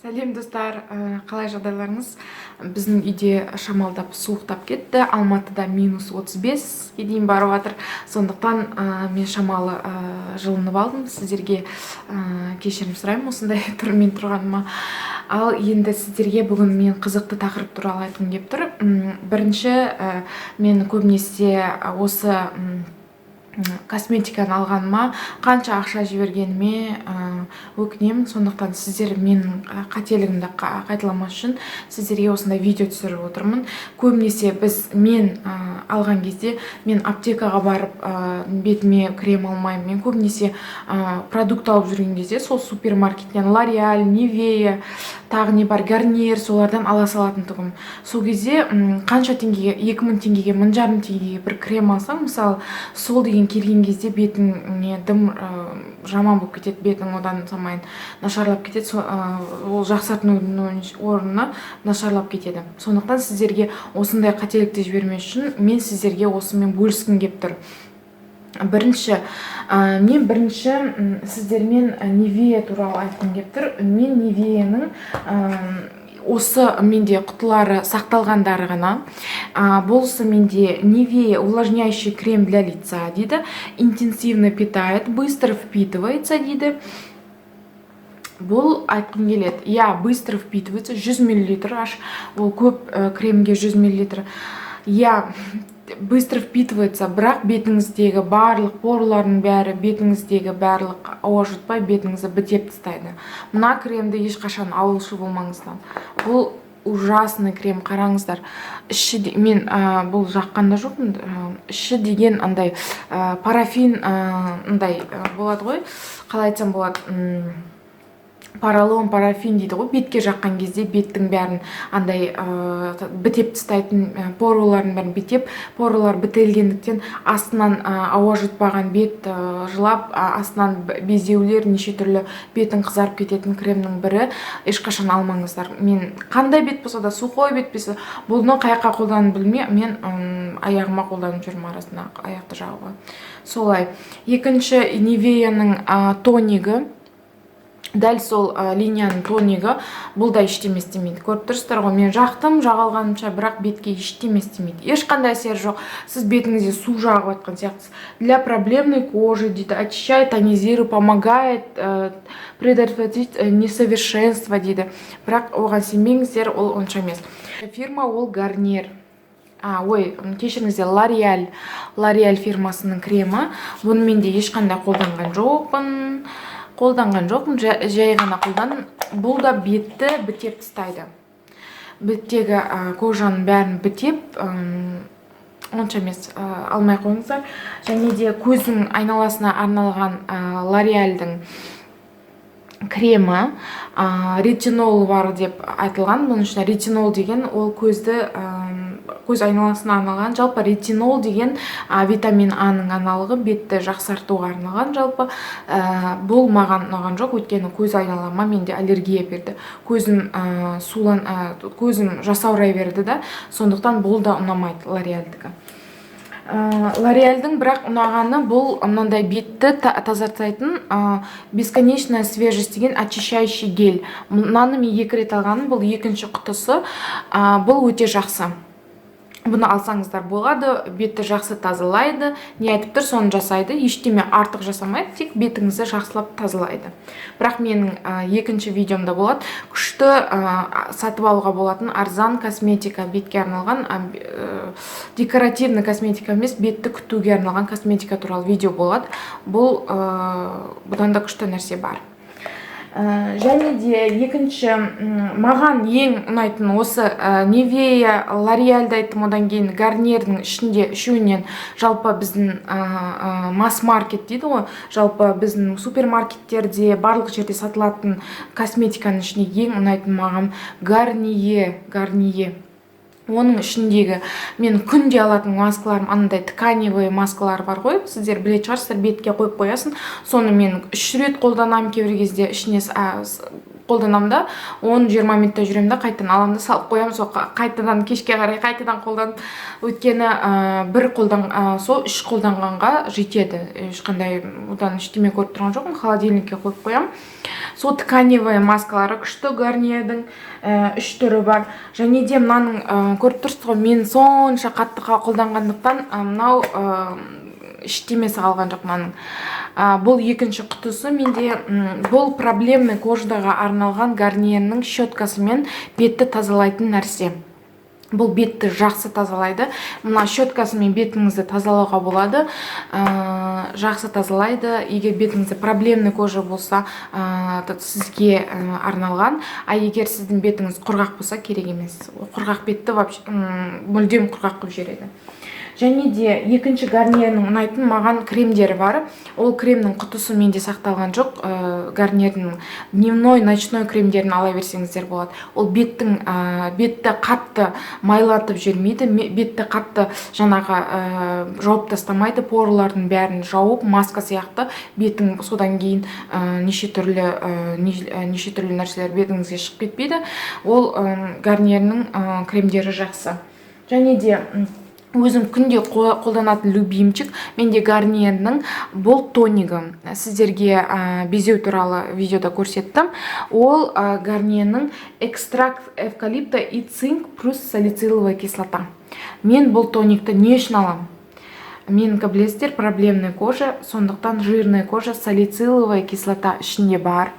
Сәлем достар, қалай жағдайларыңыз? Біздің үйде шамалдап суықтап кетті. Алматыда -35-ке дейін барып жатыр. Сондықтан мен шамалы жылынып алдым. Сіздерге кешірім сұраймын осындай түрмен тұрғаныма. Ал енді сіздерге бүгін мен қызықты тақырып туралы айтқым келіп тұр. Бірінші, мен көбінесе осы косметиканы алғаныма қанша ақша жібергеніме өкінемін. Сондықтан сіздер менің қателігімді қайталамас үшін сіздерге осындай видео түсіріп отырмын. Көбінесе мен алған кезде мен аптекаға барып бетіме крем алмаймын. Мен көбінесе продукт алып жүрген кезде сол супермаркеттен L'Oreal, Nivea, тағы не бар, Garnier, солардан ала салатын тұғым. Сол кезде қанша теңгеге, 2000 теңгеге, 1500 теңгеге бір крем алсаң, мысалы, сол деген келген кезде бетіңе дым жаман болып кетеді, бетің одан самайын нашарлап кетеді, ол жақсартудың орнына нашарлап кетеді. Сондықтан сіздерге осындай қателікті жібермес үшін мен сіздерге осымен бөліскім келіп тұр. Мен бірінші сіздермен Nivea туралы айтқым келіп тұр. Мен Nivea'ның осы менде құтылары сақталғандары ғана. Болысы менде Nivea увлажняющий крем для лица дейді. Интенсивно питает, быстро впитывается дейді. Бұл айтқым келеді. Быстро впитывается, 100 мл аш. Ол көп кремге 100 мл. Быстро впитывается, бірақ бетіңіздегі барлық порлардың бәрі, бетіңіздегі барлық ауа жұтпай бетіңізді бітеп тастайды. Мына кремді ешқашан алушы болмаңыздар. Бұл ужасный крем, қараңыздар. Мен бұл жаққанда жоқпын. Іші деген андай парафин андай болады ғой. Қалай айтсам болады? Поролон, парафин дейді ғой. Бетке жаққан кезде беттің бәрін андай бітеп тастайтын, порлардың бәрін бітеп, порлар бітелгендіктен астынан ауа жұтпаған бет жылап, астынан безеулер, неше түрлі бетін қызарып кететін кремнің бірі. Ешқашан алмаңыздар. Мен қандай бет болса да, сухой бет болса, бұны қаяққа қолданып білмей, мен аяғыма қолданып жүрмін арасында, аяқты жағуға. Солай. Екінші, Nivea-ның тонигі. Дәл сол линияның тонигі, бұл да ештеме істемейді. Көріп тұрсыздар ғой, мен жақтым, жағалғанымша, бірақ бетке ештеме істемейді. Ешқандай әсер жоқ. Сіз бетіңізде су жағып атқан сияқтысыз. Для проблемной кожи дейді, очищает, тонизирует, помогает предотвратить несовершенство дейді. Бірақ оған сенбеңіздер, ол онша емес. Фирма ол Garnier. Кешіріңіздер, L'Oreal фирмасының кремі. Бұны менде ешқандай қолданған жоқпын, жай ғана қолдан. Бұл да бетті бітеп тастайды. Беттегі кожаның бәрін бітеп, онша емес, алмай қойыңыздар. Және де көздің айналасына арналған L'Oreal'дің кремі, ретинол бар деп айтылған. Бұның ішінде ретинол деген ол көз айналасына арналған. Жалпы ретинол деген витамин А-ның аналығы, бетті жақсартуға арналған. Жалпы бұл маған ұнаған жоқ, өйткені көз айналама менде аллергия берді. Көзім жасаурай берді да, сондықтан бұл да ұнамайды L'Oreal'дікі. L'Oreal'дің бірақ ұнағаны бұл мынандай бетті тазартайтын бесконечная свежесть деген очищающий гель. Мынаны мен 2 рет алғаным, бұл екінші құтысы. Бұл өте жақсы. Бұны алсаңыздар болады, бетті жақсы тазалайды, не айтып тұр, соны жасайды, ештеме артық жасамайды, тек бетіңізді жақсылап тазалайды. Бірақ менің екінші видеомда болады, күшті сатып алуға болатын арзан косметика, бетке арналған, декоративный косметика емес, бетті күтуге арналған косметика туралы видео болады. Бұдан да күшті нәрсе бар. Және де екінші, маған ең ұнайтын осы Nivea, L'Oreal'ды айттым, одан кейін Garnier'дің ішінде үшеуінен жалпы біздің масс-маркет дейді ғой, жалпы біздің супермаркеттерде барлық жерде сатылатын косметиканың ішінде ең ұнайтын маған Garnier. Оның ішіндегі мен күнде алатын маскаларым, андай тканевый маскалар бар ғой, сіздер білетін шығарсыздар, бетке қойып қоясын. Соны мен 3 рет қолданамын, кейбір кезде ішіне қолданамын да 10-20 минутта жүремін да қайтадан аламын да салып қоямын. Сол қайтадан кешке қарай қайтадан қолданып, өйткені бір сол 3 қолданғанға жетеді. Ешқандай одан ештеме көріп тұрған жоқпын. Холодильникке қойып қоямын. Сол тканевый маскалары күшті, Гарньердің 3 түрі бар. Және де мынаның көріп тұрсыз ғой, мен сонша қатты қолданғандықтан мынау ештемесі қалған жоқ мынаның. Бұл екінші құтысы. Менде бұл проблемный кожаға арналған Гарньердің щеткасымен бетті тазалайтын нәрсе. Бұл бетті жақсы тазалайды. Мына щеткасымен бетіңізді тазалауға болады. Жақсы тазалайды. Егер бетіңізде проблемный кожа болса, сізге арналған. Егер сіздің бетіңіз құрғақ болса, керек емес. Құрғақ бетті мүлдем құрғақ қылып жібереді. Және де екінші Гарньердің ұнайтын маған кремдері бар. Ол кремнің құтысы менде сақталған жоқ. Гарньердің дневной, ночной кремдерін ала берсеңіздер болады. Ол бетті қатты майлатып жүрмейді, бетті қатты жауып тастамайды, порлардың бәрін жауып, маска сияқты бетің содан кейін неше түрлі нәрселер бетіңізге шығып кетпейді. Ол Гарньердің кремдері жақсы. Және де өзім күнде қолданатын любимчик менде Гарньердің бұл тонигі. Сіздерге безеу туралы видеода көрсеттім. Ол Гарньердің экстракт эвкалипта и цинк плюс салициловая кислота. Мен бұл тоникті не үшін аламын? Менікі білесіздер, проблемный кожа, сондықтан жирная кожа, салициловая кислота ішінде бар.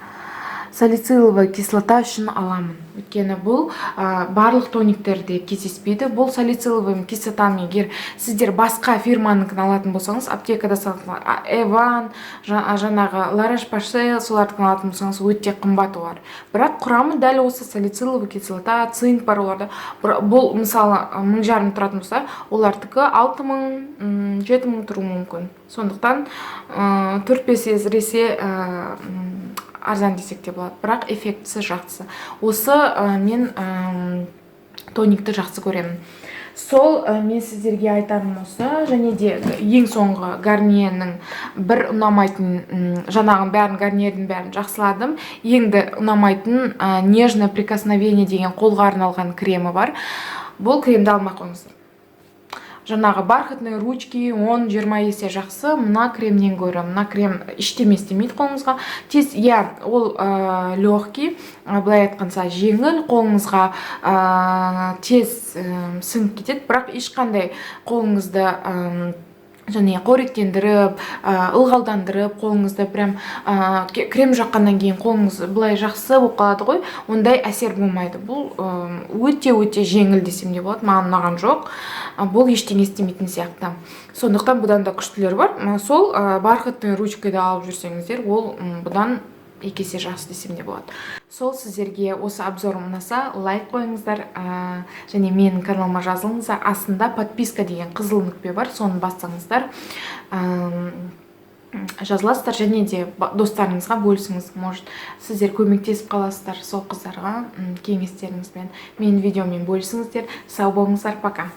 Салициловая кислота үшін аламын. Өйткені бұл барлық тониктерде кездеспейді. Бұл салициловый кислотаны егер сіздер басқа фирманыкін алатын болсаңыз, аптекада сатылған Эван, жаңағы La Roche-Posay солардыкін алатын болсаңыз, өте қымбат олар. Бірақ құрамы дәл осы салициловый кислота, цинк бар оларда. Бұл мысалы 1000 тұратын болса, олардікі 6000, 7000 тұруы мүмкін. Сондықтан 4-5 есіресе арзан десек те болады, бірақ эффектісі жақсы. Осы мен тоникті жақсы көремін. Сол мен сіздерге айтарым осы. Және де ең соңғы Гарньердің бір ұнамайтын, жаңағын бәрін Гарньердің бәрін жақсыладым. Енді ұнамайтын нежное прикосновение деген қолға арналған кремі бар. Бұл кремді алмай қойыңыздар. Жаңағы бархатные ручки 10-20 есе жақсы. Мына кремнен гөрі, мына крем ештеме істемейді қолыңызға. Тез, ол легкий, былай айтқанда жеңіл, қолыңызға тез сіңіп кетеді, бірақ ешқандай қолыңызды және қоректендіріп, ылғалдандырып, қолыңызды прям крем жаққаннан кейін қолыңыз былай жақсы болып қалады ғой, ондай әсер болмайды. Бұл өте жеңіл десем де болады, маған ұнаған жоқ. Бұл ештеңе істемейтін сияқты. Сондықтан бұдан да күштілер бар. Сол бархатный ручкада алып жүрсеңіздер, ол бұдан 2 есе жақсы десем де болады. Сол сіздерге осы обзорым ұнаса, лайк қойыңыздар, және менің каналыма жазылыңыздар. Астында подписка деген қызыл нүкте бар, соны бассаңыздар жазыласыздар, және де достарыңызға бөлісіңіз. Может, сіздер көмектесіп қаласыздар сол қыздарға кеңестеріңізбен. Менің видеомен бөлісіңіздер. Сау болыңыздар, пока.